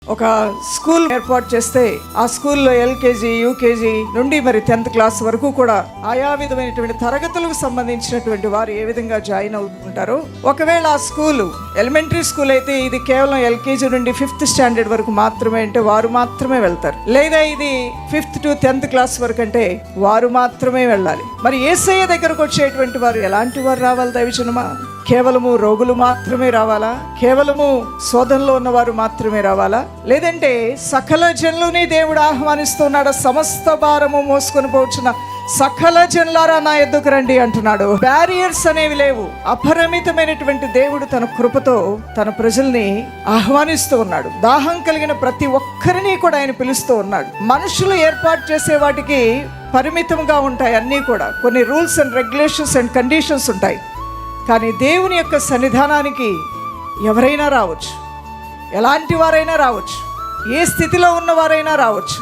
ఒక స్కూల్ ఏర్పాటు చేస్తే ఆ స్కూల్లో ఎల్కేజీ, యూకేజీ నుండి మరి 10th క్లాస్ వరకు కూడా ఆయా విధమైనటువంటి తరగతులకు సంబంధించినటువంటి వారు ఏ విధంగా జాయిన్ అవుతుంటారో, ఒకవేళ ఆ స్కూల్ ఎలిమెంటరీ స్కూల్ అయితే ఇది కేవలం ఎల్కేజీ నుండి 5th స్టాండర్డ్ వరకు మాత్రమే అంటే వారు మాత్రమే వెళ్తారు. లేదా ఇది 5th to 10th క్లాస్ వరకు అంటే వారు మాత్రమే వెళ్ళాలి. మరి యేసయ్య దగ్గరకు వచ్చేటువంటి వారు ఎలాంటి వారు రావాలి దైవజనమా? కేవలము రోగులు మాత్రమే రావాలా? కేవలము శోధనలో ఉన్నవారు మాత్రమే రావాలా? లేదంటే సకల జనులని దేవుడు ఆహ్వానిస్తున్నాడు. సమస్త భారము మోసుకొని పోవచ్చున్న సకల జనులారా నా ఎద్దుకు రండి అంటున్నాడు. బ్యారియర్స్ అనేవి లేవు. అపరిమితమైనటువంటి దేవుడు తన కృపతో తన ప్రజల్ని ఆహ్వానిస్తూ ఉన్నాడు. దాహం కలిగిన ప్రతి ఒక్కరిని కూడా ఆయన పిలుస్తూ ఉన్నాడు. మనుషులు ఏర్పాటు చేసే వాటికి పరిమితంగా ఉంటాయి అన్నీ కూడా. కొన్ని rules and regulations and conditions ఉంటాయి. కానీ దేవుని యొక్క సన్నిధానానికి ఎవరైనా రావచ్చు, ఎలాంటి వారైనా రావచ్చు, ఏ స్థితిలో ఉన్నవారైనా రావచ్చు.